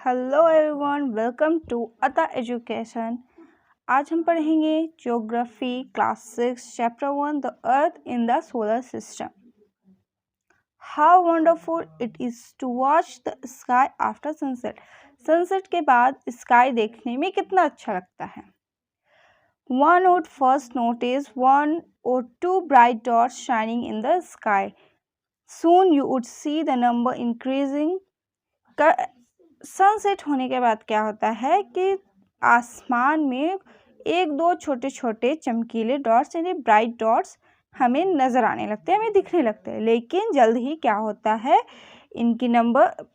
Hello everyone, welcome to अता education. आज हम पढ़ेंगे geography class 6 chapter 1 the earth in the solar system. How wonderful it is to watch the sky after sunset. Sunset के बाद sky देखने में कितना अच्छा लगता है। One would first notice one or two bright dots shining in the sky. Soon you would see the number increasing. Sunset होने के बाद क्या होता है कि आसमान में एक दो छोटे छोटे चमकीले डॉट्स यानी ब्राइट डॉट्स हमें नज़र आने लगते हैं, हमें दिखने लगते हैं। लेकिन जल्द ही क्या होता है, इनकी नंबर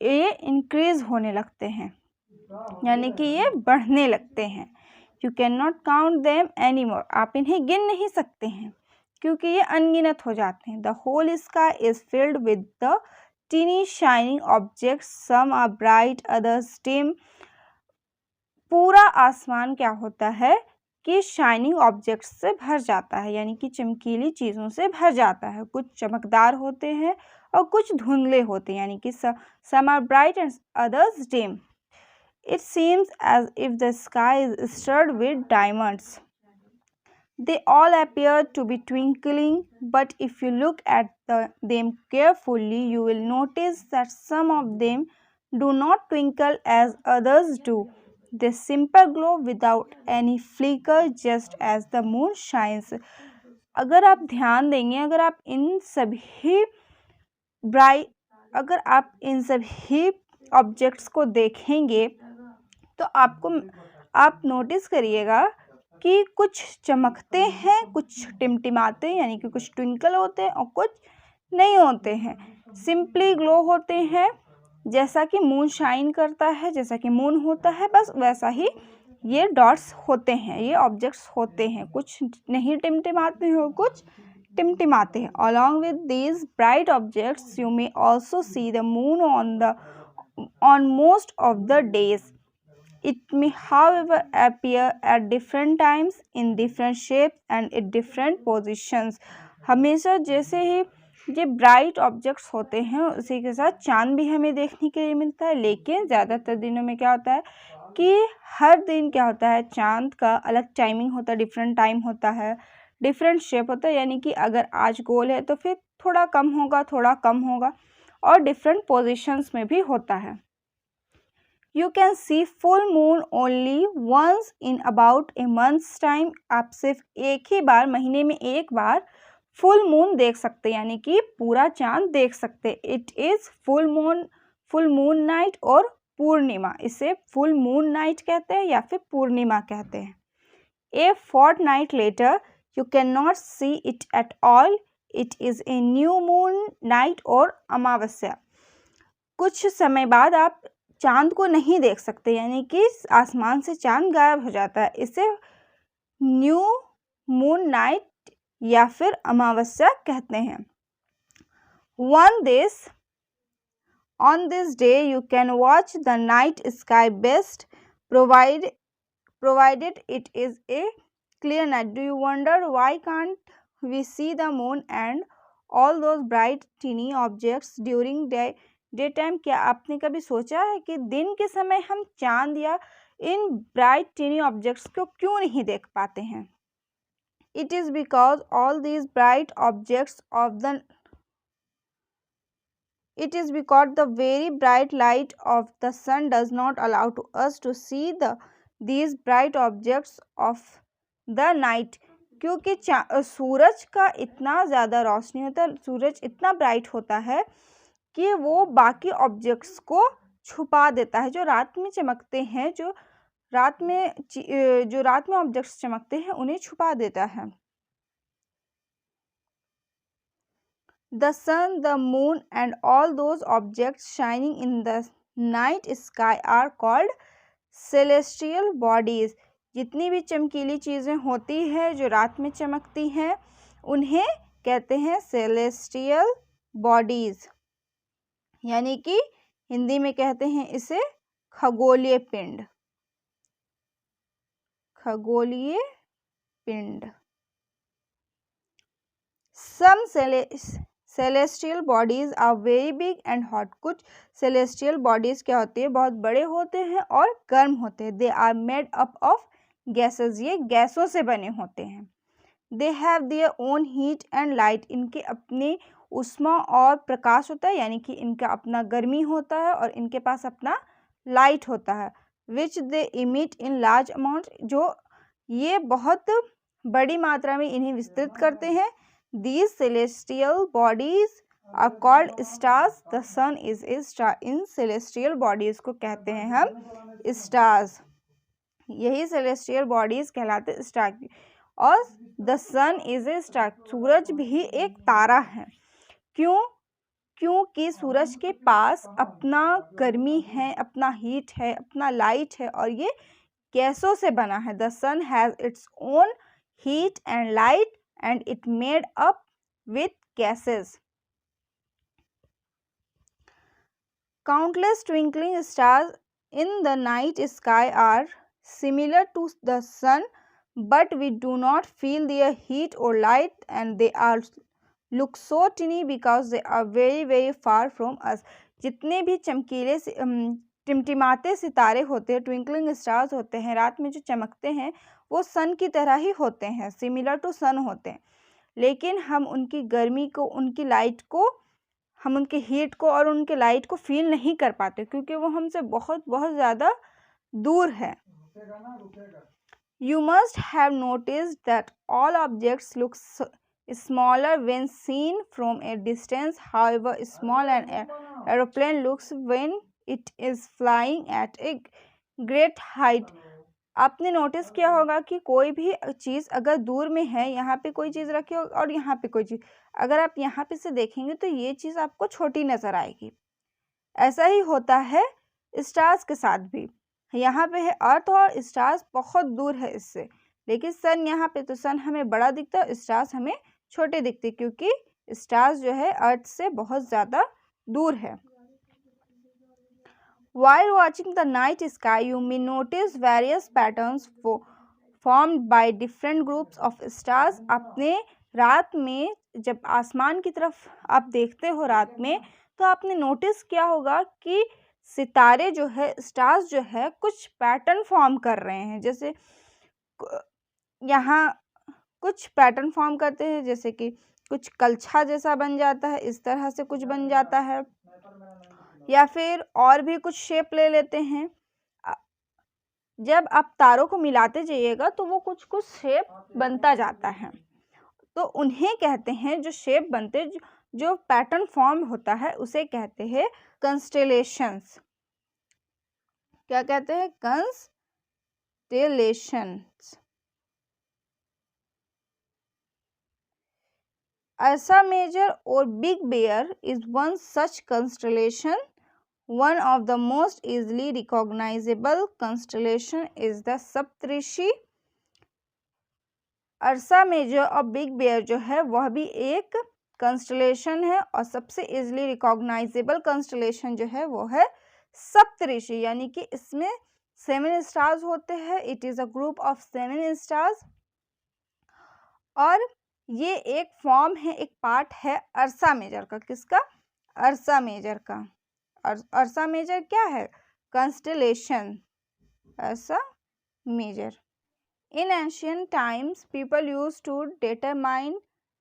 ये इंक्रीज होने लगते हैं, यानी कि ये बढ़ने लगते हैं। You can not count them any more, आप इन्हें गिन नहीं सकते हैं क्योंकि ये अनगिनत हो जाते हैं। The whole sky is filled with the teeny shining objects, some are bright, others dim. पूरा आसमान क्या होता है कि शाइनिंग ऑब्जेक्ट्स से भर जाता है, यानी कि चमकीली चीज़ों से भर जाता है। कुछ चमकदार होते हैं और कुछ धुंधले होते हैं, यानी कि some are bright and others dim. It seems as if the sky is studded with diamonds. They all appear to be twinkling, but if you look at them carefully, you will notice that some of them do not twinkle as others do. They simply glow without any flicker, just as the moon shines. अगर आप ध्यान देंगे, अगर आप इन सभी objects को देखेंगे तो आप नोटिस करिएगा कि कुछ चमकते हैं, कुछ टिमटिमाते हैं, यानी कि कुछ ट्विंकल होते हैं और कुछ नहीं होते हैं, सिंपली ग्लो होते हैं। जैसा कि मून शाइन करता है, जैसा कि मून होता है, बस वैसा ही ये डॉट्स होते हैं, ये ऑब्जेक्ट्स होते हैं। कुछ नहीं टिमटिमाते हैं और कुछ टिमटिमाते हैं। Along with these bright objects you may also see the moon on most of the days. It may, however, appear at different times, in different shapes and in different positions. हमेशा जैसे ही ये ब्राइट ऑब्जेक्ट्स होते हैं उसी के साथ चांद भी हमें देखने के लिए मिलता है। लेकिन ज़्यादातर दिनों में क्या होता है कि हर दिन क्या होता है, चांद का अलग टाइमिंग होता है, डिफरेंट टाइम होता है, डिफरेंट शेप होता है। यानी कि अगर आज गोल है तो फिर थोड़ा कम होगा, थोड़ा कम होगा, और डिफरेंट पोजिशंस में भी होता है। You can see full moon only once in about a month's time. आप सिर्फ एक ही बार, महीने में एक बार फुल मून देख सकते हैं, यानी कि पूरा चांद देख सकते हैं। It is full moon night और पूर्णिमा। इसे फुल मून नाइट कहते हैं या फिर पूर्णिमा कहते हैं। ए fortnight later you cannot see it at all. It is a new moon night और अमावस्या। कुछ समय बाद आप चांद को नहीं देख सकते, यानी कि आसमान से चांद गायब हो जाता है। इसे न्यू मून नाइट या फिर अमावस्या कहते हैं। On this day you can watch the night sky best, provided it is a clear night. Do you wonder why can't we see the moon and all those bright teeny objects during day time? क्या आपने कभी सोचा है कि दिन के समय हम चांद या इन ब्राइट टीनी ऑब्जेक्ट्स को क्यों नहीं देख पाते हैं? It is because all these bright objects it is because the very bright light of the sun does not allow to us to see these bright objects of the night. क्योंकि सूरज का इतना ज़्यादा रोशनी होता है, सूरज इतना ब्राइट होता है कि वो बाकी ऑब्जेक्ट्स को छुपा देता है। जो रात में चमकते हैं, जो रात में ऑब्जेक्ट्स चमकते हैं, उन्हें छुपा देता है। The sun, the moon and all those objects shining in the night sky are called celestial bodies. जितनी भी चमकीली चीज़ें होती हैं जो रात में चमकती हैं, उन्हें कहते हैं celestial bodies, यानी कि हिंदी में कहते हैं इसे खगोलीय पिंड। खगोलीय पिंड। Some celestial bodies are very big and hot. कुछ सेलेस्टियल बॉडीज क्या होती है, बहुत बड़े होते हैं और गर्म होते हैं। They are made up of gases, ये गैसों से बने होते हैं। They have their own heat and light, इनके अपने उष्मा और प्रकाश होता है, यानी कि इनका अपना गर्मी होता है और इनके पास अपना लाइट होता है। विच दे इमिट इन लार्ज अमाउंट, जो ये बहुत बड़ी मात्रा में इन्हें विस्तृत करते हैं। These celestial bodies are called stars. The sun is a star. In celestial bodies को कहते हैं हम stars। यही celestial bodies कहलाते हैं स्टार की। और the sun is a star, सूरज भी एक तारा है। क्यों? क्योंकि सूरज के पास अपना गर्मी है, अपना हीट है, अपना लाइट है और ये गैसों से बना है। The sun has its own heat and light and it made up with gases. Countless twinkling stars in the night sky are similar to the sun, but we do not feel their heat or light, and they are look so tiny because they are very very far from us. जितने भी चमकीले टिमटिमाते सितारे होते हैं, twinkling stars होते हैं, रात में जो चमकते हैं वो सन की तरह ही होते हैं, सिमिलर टू सन होते हैं। लेकिन हम उनकी गर्मी को, उनकी लाइट को, हम उनके हीट को और उनके लाइट को फील नहीं कर पाते क्योंकि वो हमसे बहुत बहुत ज़्यादा दूर है। You must have noticed that all objects look smaller when seen from a distance, however small an aeroplane looks when it is flying at a great height. आपने नोटिस किया होगा कि कोई भी चीज़ अगर दूर में है, यहाँ पे कोई चीज़ रखी हो और यहाँ पे कोई चीज़, अगर आप यहाँ पे से देखेंगे तो ये चीज़ आपको छोटी नज़र आएगी। ऐसा ही होता है स्टार्स के साथ भी। यहाँ पे है अर्थ और स्टार्स बहुत दूर है इससे, लेकिन सन यहाँ पे, तो सन हमें बड़ा दिखता है, स्टार्स हमें छोटे दिखते क्योंकि स्टार्स जो है अर्थ से बहुत ज़्यादा दूर है। While watching the night sky, you may notice various patterns formed by different groups of stars. अपने रात में जब आसमान की तरफ आप देखते हो रात में, तो आपने नोटिस किया होगा कि सितारे जो है, स्टार्स जो है, कुछ पैटर्न फॉर्म कर रहे हैं। जैसे यहाँ कुछ पैटर्न फॉर्म करते हैं, जैसे कि कुछ कलछा जैसा बन जाता है, इस तरह से कुछ बन जाता है, या फिर और भी कुछ शेप ले लेते हैं। जब आप तारों को मिलाते जाइएगा तो वो कुछ कुछ शेप बनता जाता है, तो उन्हें कहते हैं, जो शेप बनते, जो पैटर्न फॉर्म होता है उसे कहते हैं कंस्टेलेशंस। क्या कहते हैं? कंस्टेलेशंस। Ursa Major or Big Bear is one such constellation. One of the most easily recognizable constellation is the Saptarishi. Ursa Major और बिग बेयर जो है वह भी एक कंस्टलेशन है, और सबसे इजीली रिकॉग्नाइजेबल कंस्टलेशन जो है वो है सप्तऋषि, यानी कि इसमें 7 स्टार्स होते हैं। It is a group of 7 stars, और ये एक फॉर्म है, एक पार्ट है अर्सा मेजर का। किसका? अर्सा मेजर का। अर्सा मेजर क्या है? Constellation Ursa Major. In ancient times, people used to determine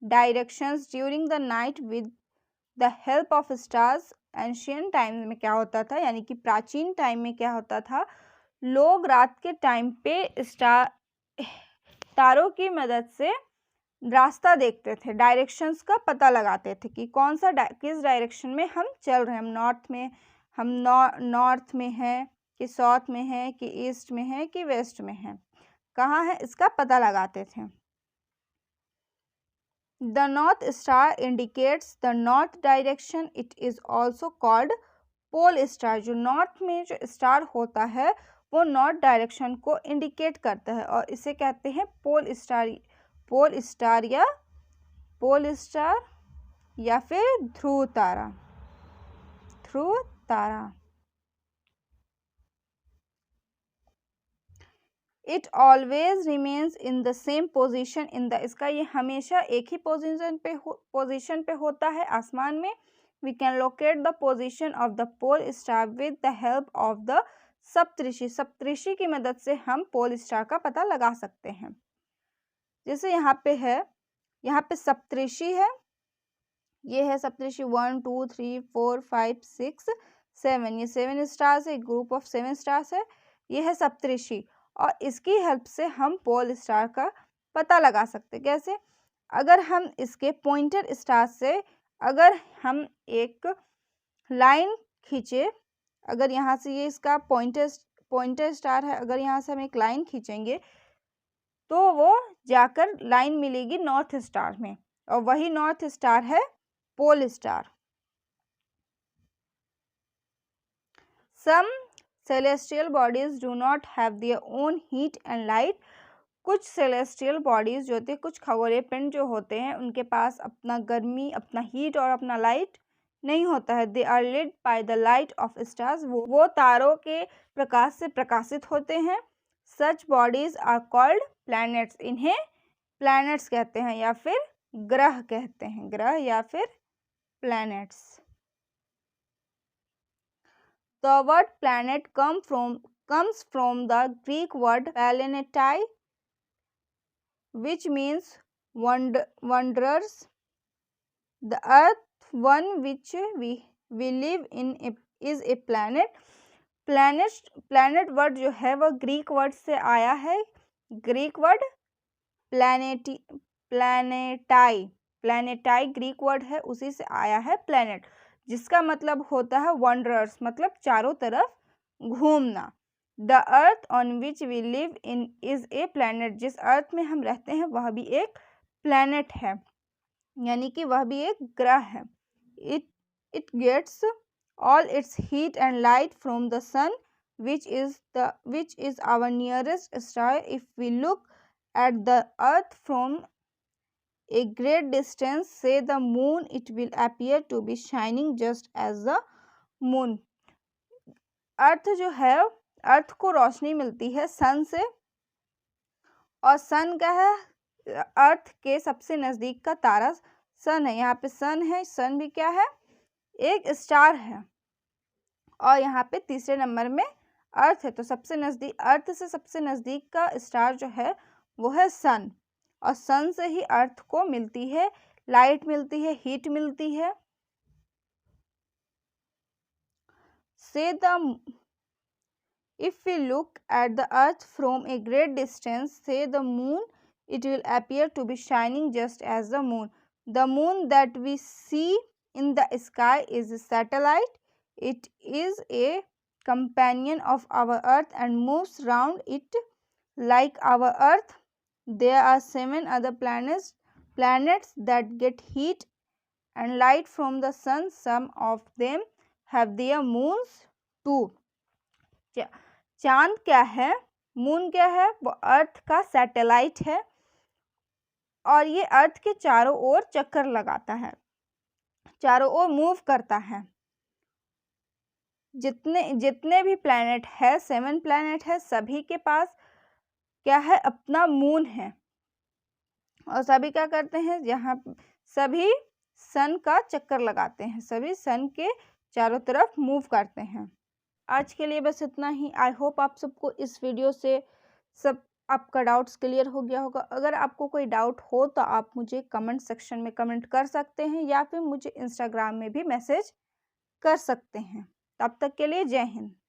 directions during the night with the help of stars. Ancient times में क्या होता था, यानी कि प्राचीन टाइम में क्या होता था, लोग रात के टाइम पे तारों की मदद से रास्ता देखते थे, डायरेक्शंस का पता लगाते थे कि कौन सा किस डायरेक्शन में हम चल रहे हैं। हम नॉर्थ में हैं कि साउथ में है कि ईस्ट में है कि वेस्ट में है, कहाँ है, इसका पता लगाते थे। The north star indicates the north direction. It is also called pole star. जो नॉर्थ में जो स्टार होता है वो नॉर्थ डायरेक्शन को इंडिकेट करता है, और इसे कहते हैं पोल स्टार। पोल स्टार या फिर ध्रुव तारा। It always remains in the same position in the sky, ये हमेशा एक ही पोजिशन पे होता है आसमान में। We can locate the position of the pole star with the help of the Saptarishi, Saptarishi की मदद से हम पोल स्टार का पता लगा सकते हैं। जैसे यहाँ पे है, यहाँ पे सप्तऋषि है, ये है सप्तऋषि 1 2 3 4 5 6 7, ये 7 स्टार्स है, ग्रुप ऑफ 7 स्टार्स है, ये है सप्तऋषि। और इसकी हेल्प से हम पोल स्टार का पता लगा सकते। कैसे? अगर हम इसके पॉइंटर स्टार से अगर हम एक लाइन खींचे, अगर यहाँ से ये इसका पॉइंटर स्टार है, अगर यहाँ से हम एक लाइन खींचेंगे तो वो जाकर लाइन मिलेगी नॉर्थ स्टार में, और वही नॉर्थ स्टार है pole star. Some celestial bodies do not have their own heat and light. कुछ celestial bodies जो होते हैं, कुछ खगोलीय पिंड जो होते हैं, उनके पास अपना गर्मी, अपना हीट और अपना लाइट नहीं होता है। They are lit by the light of stars. वो तारों के प्रकाश से प्रकाशित होते हैं। Such bodies are called planets. इन्हें planets कहते हैं या फिर ग्रह कहते हैं, ग्रह या फिर planets. The word planet comes from the Greek word planetai, which means wanderers. The earth, one which we live in, is a planet. Planet word जो है वह ग्रीक वर्ड से आया है। ग्रीक वर्ड प्लानेटाई ग्रीक वर्ड है, उसी से आया है प्लैनेट, जिसका मतलब होता है वंडरर्स, मतलब चारों तरफ घूमना। The earth on which we live in is a planet, जिस अर्थ में हम रहते हैं वह भी एक प्लैनेट है, यानी कि वह भी एक ग्रह है। It gets all its heat and light from the sun which is our nearest star. If we look at the earth from a great distance, say the moon, it will appear to be shining just as the moon. अर्थ जो है, अर्थ को रोशनी मिलती है सन से, और सन का है, अर्थ के सबसे नज़दीक का तारा सन है। यहाँ पे सन है, सन भी क्या है, एक स्टार है, और यहाँ पे तीसरे नंबर में अर्थ है। तो सबसे नज़दीक, अर्थ से सबसे नज़दीक का स्टार जो है वो है सन, और सन से ही अर्थ को मिलती है लाइट, मिलती है हीट, मिलती है। If we look at the earth from a great distance, say the moon, it will appear to be shining just as the moon. The moon that we see in the sky is a satellite. It is a companion of our earth and moves round it like our earth. There are 7 other planets that get heat and light from the sun. Some of them have their moons too. चांद क्या है, moon क्या है, वो अर्थ का satellite है, और ये अर्थ के चारों ओर चक्कर लगाता है, चारों ओर मूव करता है। जितने भी प्लैनेट है, 7 प्लैनेट है, सभी के पास क्या है, अपना मून है, और सभी क्या करते हैं, जहाँ सभी सन का चक्कर लगाते हैं, सभी सन के चारों तरफ मूव करते हैं। आज के लिए बस इतना ही। आई होप आप सबको इस वीडियो से सब आपका डाउट्स क्लियर हो गया होगा। अगर आपको कोई डाउट हो तो आप मुझे कमेंट सेक्शन में कमेंट कर सकते हैं, या फिर मुझे इंस्टाग्राम में भी मैसेज कर सकते हैं। तब तक के लिए जय हिंद।